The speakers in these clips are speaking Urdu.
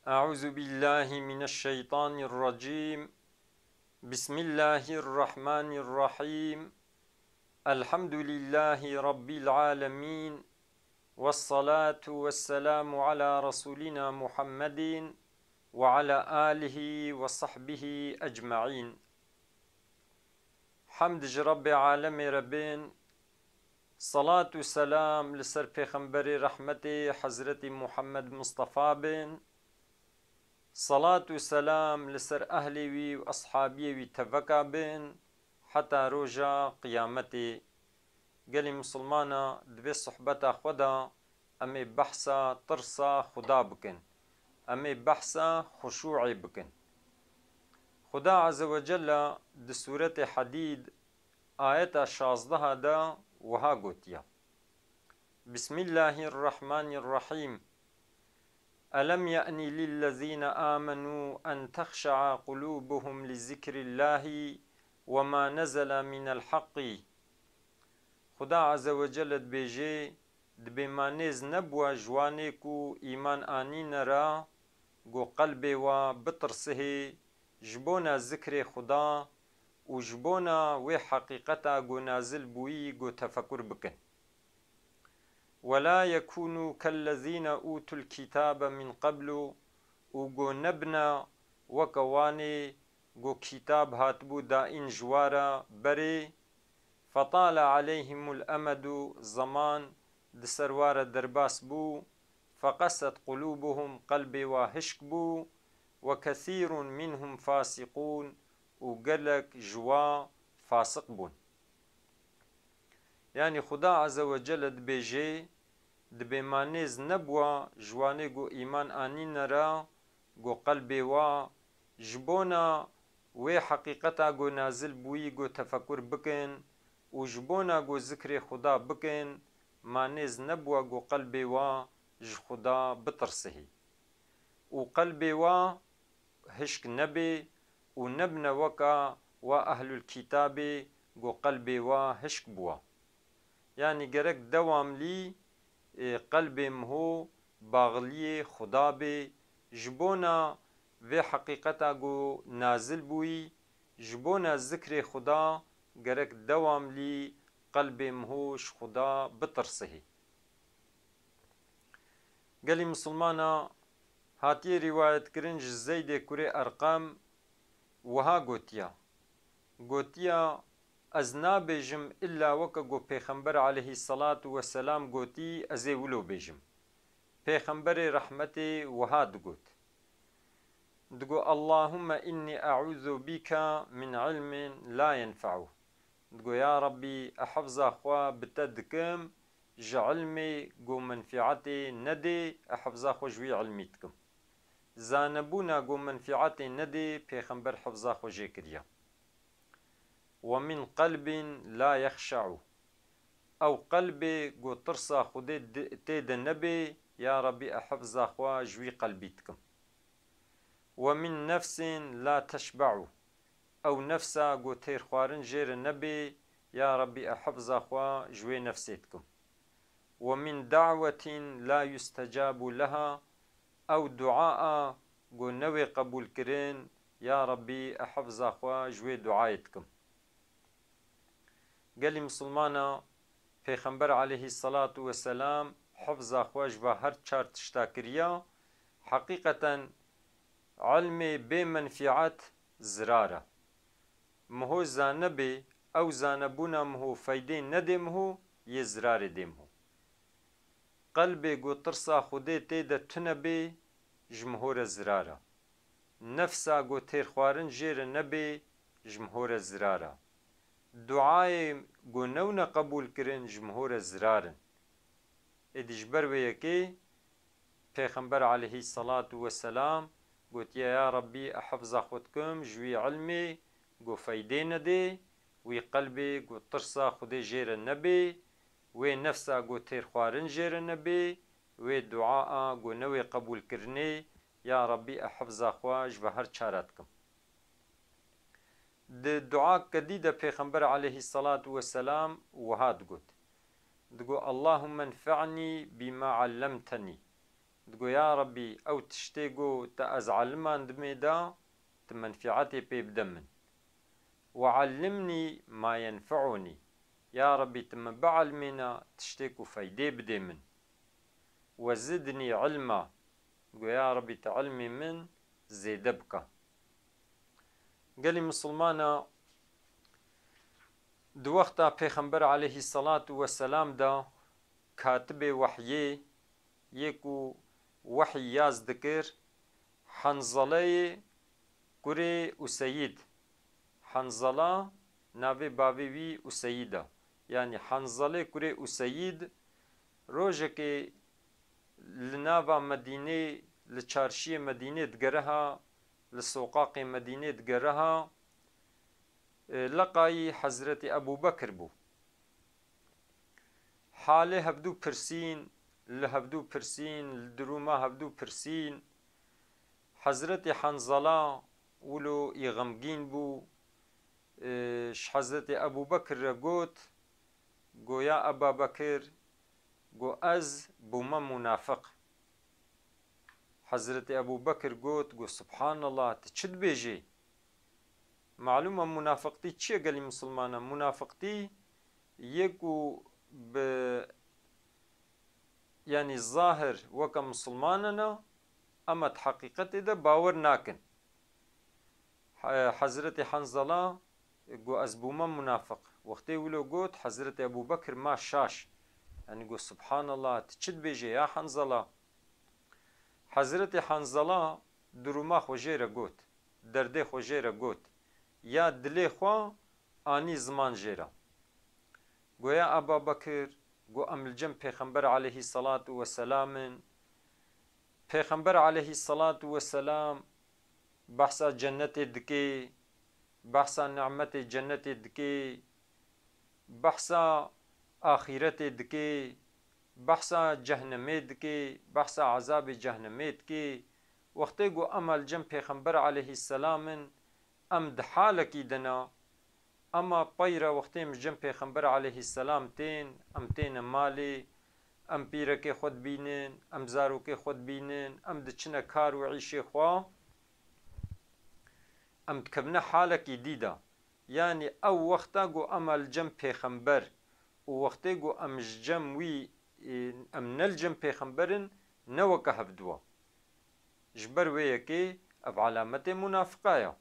أعوذ بالله من الشيطان الرجيم. بسم الله الرحمن الرحيم. الحمد لله رب العالمين، والصلاة والسلام على رسولنا محمد وعلى آله وصحبه أجمعين. حمد رب عالم ربين، صلاة والسلام لسر پیغمبر رحمتي حضرت محمد مصطفى بن، صلاة والسلام لسر أهلي وي وأصحابي وي تفكا بن حتى روجا قيامتي. قالي مسلمانا دبي صحبتا خدا أمي بحثا ترسا خدا بكن، أمي بحثا خشوعي بكن. خدا عز وجل د سورة حديد آية 16 دا وها قوتيا: بسم الله الرحمن الرحيم. ألم يأن للذين آمنوا أن تخشع قلوبهم لذكر الله وما نزل من الحق. خدا عز وجل بيجي دبيمانيز نبوة جوانيكو إيمان آنين را جو قلبي و بطرسه جبونا ذكر خدا و جبونا و حقيقتا جو نازل بوي جو تفكر بكن. ولا يكونوا كالذين أوتوا الكتاب من قبل وغو نبنا وكواني غو كتاب هاتبو دائن جوارا بري فطال عليهم الأمد زمان دسروار درباس بو فقست قلوبهم قلبي وهشك بو وكثير منهم فاسقون وقلق جوا فاسق بون. يعني خدا عز وجل دبيجي دبيمانيز نبوة جواني جو إيمان آنين را جو قلبي وا جبونا و حقيقتا جو نازل بوي جو تفكر بكن و جبونا جو ذكر خدا بكن. مانيز نبوة جو قلبي وا ج خدا بترسه و قلبي وا هشك نبي و نبنا وكا و أهل الكتاب جو قلبي وا هشك بوا. يعني گرک دوام لی قلب مهو باغلی خدا به جبونا و حقیقتا گو نازل بوی جبونا ذکر خدا گرک دوام لی قلب مهوش خدا بترسه. قال مسلمانا هاتي رواية كرنج زيد كوري أرقام وها قوتيا از نابیجم الا وکا گو پیغمبر علیه الصلاة والسلام گوتی ازی ولو بیجم. پیغمبر رحمت وهاد گوت دگو اللهم إني أعوذ بك من علم لا ينفع. دگو يا ربي أحفظ أخوا بتدكم جعلمي گو منفعتي ندي أحفظ أخوا جوي علميتكم. زانبونا گو منفعتي ندي پیغمبر حفظ أخوا جيكريا. ومن قلب لا يخشع أو قلبي جو ترسا خودي تيد النبي يا ربي أحفظ أخوا جوي قلبيتكم. ومن نفس لا تشبع أو نفسا جو تير خوارن جير النبي يا ربي أحفظ أخوا جوي نفسيتكم. ومن دعوة لا يستجاب لها أو دعاء جو نوي قبول كرين يا ربي أحفظ أخوا جوي دعايتكم. قال مسلمانا پیغمبر عليه الصلاة والسلام حفظ أخواج و هر چار تشتاكريا حقيقة علم بمنفعات زرارة مهو زانبه أو زانبونا مهو فايدين ندمهو يزرار دمهو. قلبي قو ترسا خودي تيدا تنبي جمهور زرارة. نفسا قو تير خوارن جير نبي جمهور زرارة. دعای گونونا قبول کرن جمهور زرارن. ادجبر ويكي پیغمبر عليه الصلاة والسلام قلت يا ربي أحفظ خودكم جوي علمي قو فايدين دي وي قلبي قو ترسا خودي جير النبي وي نفسا قو تير خوارن جير النبي وي دعاء قو نوي قبول كرني يا ربي أحفظ خواج بهر چارتكم. د دعا کدی د پیغمبر علیه الصلاة والسلام وهاد قلت دقو اللهم انفعني بما علمتني دقو يا ربي أو تشتيقو تأزعلمان دميدا تمنفعتي بيبدمن وعلمني ما ينفعني يا ربي تم بعلمنا تشتيكو فايدي بدي من وزدني علما يا ربي تعلمي من زيدبك قالي مسلمانا دو وقتا پیغمبر عليه الصلاة والسلام دا كاتب وحيي يكو وحي ياز دكر حنظله كري أسيد حنظله ناوي باوي أسيدة يعني حنظله كري أسيد روجك لناوا مدينة لچارشي مدينة دقرها لسوقاق مدينة دقرها لقاي حضرت أبو بكر بو حاله هبدو برسين لهبدو برسين لدروما هبدو برسين حضرت حنظله ولو يغمگين بو حضرت أبو بكر رقوت قو يا أبا بكر قو أز بوما منافق حضرت أبو بكر قوت قو سبحان الله تشد بيجي معلومة منافقتي چيه قالي مسلمانا منافقتي يكو يعني الظاهر وكا مسلماننا اما حقيقتي ده باور ناكن حضرت حنظله قو أزبوما منافق وقتي ولو قوت حضرت أبو بكر ما شاش يعني قو سبحان الله تشد بيجي يا حنظله حضرت حنظله دروما خوجيرا قوت درده خوجيرا قوت يا دلي خوا آني زمان جيرا قو يا أبا بكر قو أم الجم پیغمبر عليه الصلاة والسلام پیغمبر عليه الصلاة والسلام بحثا جنت دكي بحثا نعمت جنت دكي بحثا آخرت دكي بحثا جهنم دكي بحثا عذاب جهنم دكي وقتی قو أم الجم پیغمبر عليه السلام ام دحالكي دنا اما بايرا وقتی مجم پیغمبر عليه السلام تين ام تين مالي ام پیرکی خود بینن ام زاروکی خود بینن ام دچنه کار و عیشه خوا ام تکبنه حالکی دیدا يعني او وقتا قو ام الجم پیغمبر و وقتی قو ام جم وی ام نلجم پیغمبرن نوکه هفدوا جبر ویکی اف علامت منافقايا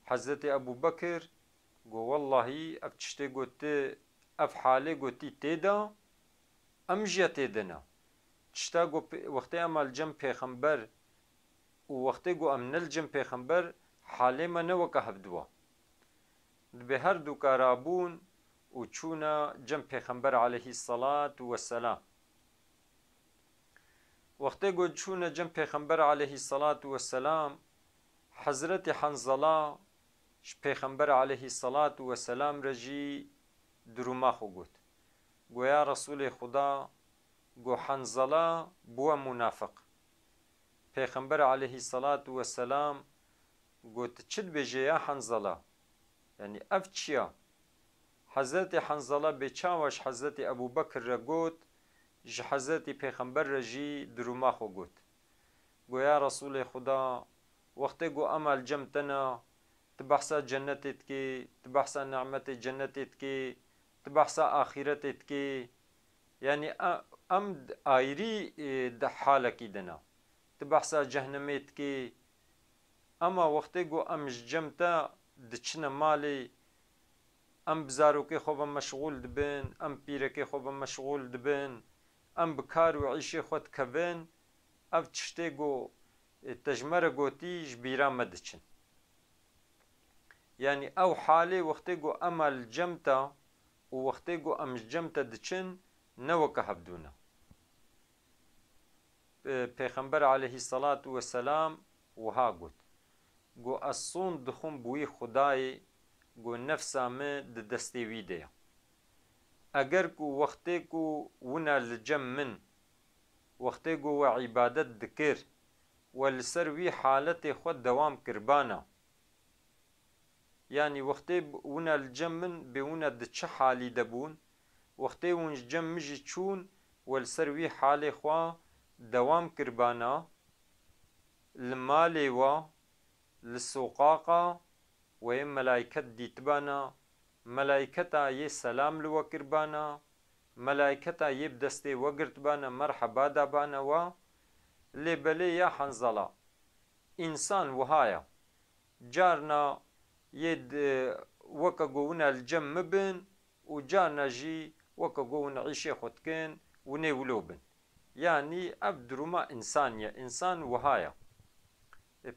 حضرت ابو بكر قو والله اف تشتي قوت اف حالي قوتي تيدا ام جيا تيدنا تشتا قو وقتي ام الجم پیغمبر و وقتي قو ام نلجم پیغمبر حالي ما نوكا هبدوا به هر دو كارابون و چونا جم پیغمبر عليه الصلاة والسلام وقتی قو چونا جم پیغمبر عليه الصلاة والسلام حضرت حنظله پیغمبر عليه الصلاة والسلام رجي دروما خو قوت قو يا رسول خدا قو حنظله بو منافق پیغمبر عليه الصلاة والسلام قوت چد بجي يا حنظله يعني افتشيا حضرت حنظله بچاوش حضرت ابو بكر رقوت ج حضرت پیغمبر رجي دروما خو قوت قو يا رسول خدا وقتی قو امال جمتنا تبحثا جنتت کی تبحثا نعمت جنتت کی تبحثا آخرتت کی يعني ام آيري ده حالكي دنا تبحثا جهنمت کی اما وقتی قو ام جمتا دچنا مالي ام بزاروكي خوبا مشغول دبن ام بيركي خوبا مشغول دبن ام بكار وعيشي خود كبن اف تشتي قو تجمر قوتي جبيرا مدچن يعني او حالي وقتي قو امل جمتا ووقتي قو ام جمتا دچن نوكا هبدونا پیغمبر عليه الصلاة والسلام وها قوت قو الصون دخون بوي خداي قو نفسا من دستي ويديا اگر کو وقتي کو ونا لجم من وقتي قو عبادت دكر والسروي حالتي خود دوام كربانا يعني وقتي ونا الجمن بونا دتش حالي دبون وقتي ونج جم مجي تشون والسروي حالي خوا دوام كربانا المالي و لسوقاقا ويم ملايكت ديتبانا ملايكتا يه سلام لو كربانا ملايكتا يب دستي وقرت بانا مرحبا دابانا و لبلي يا حنزلا إنسان وهايا جارنا يد وكا قونا الجم مبن وجارنا جي وكا قونا عيشي خدكن ونيولوبن يعني أبدرما إنسانية إنسان وهايا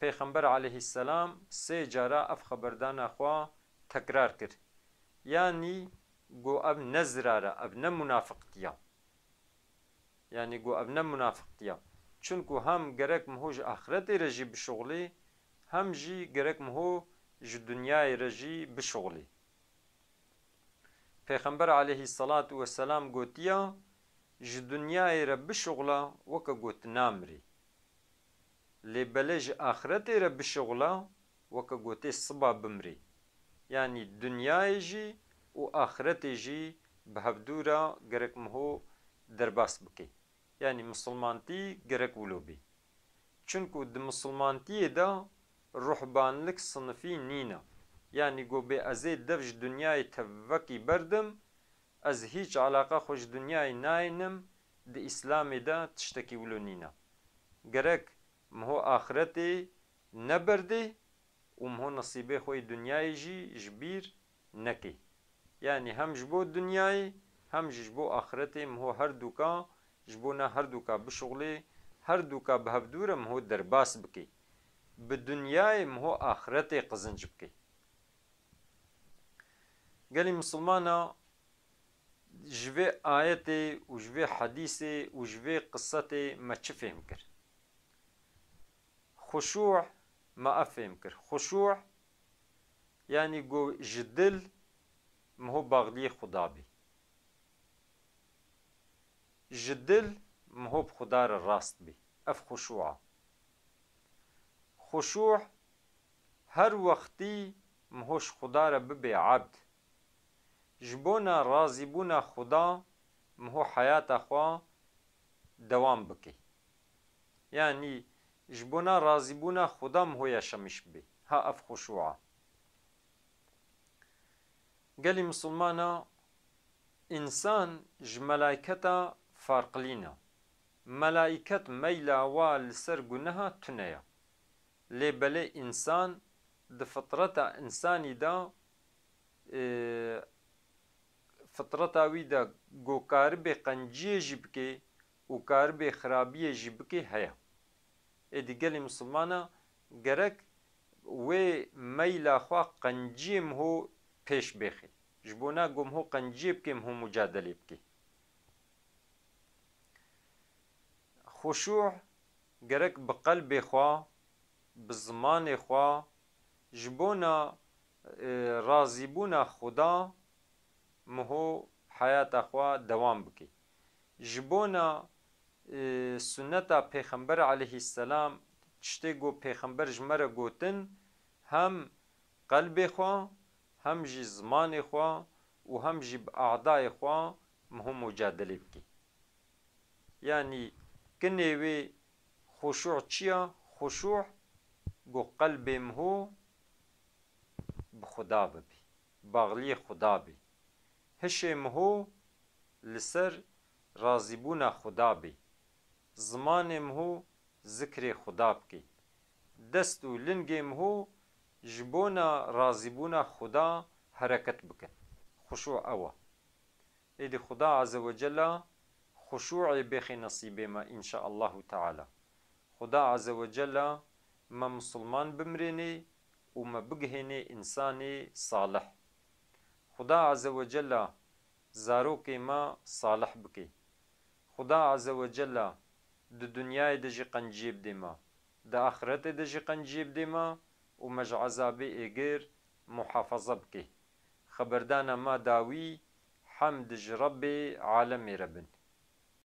پیغمبر علیه السلام سه جارا اف خبردان خوا تکرار کرد يعني گو اب نزراره اب نه منافقتیا يعني گو اب نه منافقتیا چونکو هم گرک مهوج آخرت رجی بشغلی هم جی گرک مهو ج دنیای رجی بشغلی پیغمبر علیه الصلاة والسلام گوتیا ج دنیای را بشغلا وکا گوت نامری لبلج آخرت را بشغلا وکا گوتی صبا بمری يعني دنیای جی و آخرت جی بهبدورا گرک مهو درباس بکی يعني مسلمانتي گرک ولو بي چونكو د مسلمانتي دا روحبانلك صنفي نينا يعني گو بي ازي دفج دنیای تفكي بردم از هیچ علاقه خوش دنیای ناینم د اسلام دا تشتكي ولو نينا گرک مهو آخرتي نبرده ومهو نصيبه خوي دنياي جي جبير نكي يعني هم جبو دنياي هم جبو آخرتي مهو هر دوكا جبونا هر دوكا بشغلي هر دوكا بهبدورة مهو درباس بكي بدنياي مهو آخرتي قزنج بكي قالي مسلمانا جوه آيتي وجوه حديثي وجوه قصتي ما تشفهم كر خشوع ما أفهم كر خشوع يعني جو جدل مهو باغلي خدا بي جدل مهو بخدار الراست بي اف خشوع خشوع هر وقتي مهوش خدار ببي عبد جبونا رازبونا خدا مهو حياة أخوا دوام بكي يعني جبونا رازبونا خدا مهو يشمش بي ها اف خشوعا قالي مسلمانا إنسان ملايكتا فارقلينا ملايكت ميلا والسر قنها تنيا لبلي إنسان د فطرتا إنساني دا فطرتا ويدا گو كاربي قنجي جبكي و كاربي خرابي جبكي هيا ادي قالي مسلمانا گرك و ميلا خوا قنجي مهو پیش بخي جبونا گم هو قنجي بكي مهو مجادله بكي خشوع گرك بقلب خوا بزمان خوا جبونا رازبونا خدا مهو حياة خوا دوام بكي جبونا سنتا پیغمبر علیه السلام تشتی گو پیغمبر جمره گوتن هم قلب خوا هم جي زمان خوا و هم جي بأعضاء خوا مهم مجادله بكي يعني كنوي خشوع چيا خشوع گو قلب مهو بخدا ببي باغلي خدا بي هشه مهو لسر رازبونا خدا بي زمان مهو ذكر خدا بكي دستو لنگي مهو جبونا رازبونا خدا حركت بكن خشوع أوا إذا خدا عز وجل خشوع بخي نصيبه ما إن شاء الله تعالى خدا عز وجل ما مسلمان بمريني وما بقهني إنساني صالح خدا عز وجل زاروكي ما صالح بكي خدا عز وجل د دنیای دجی قنجیب دیما د آخرت دجی قنجیب دیما و مج عذابی ایگر محافظه بکی خبردانا ما داوی حمد رب عالم ربن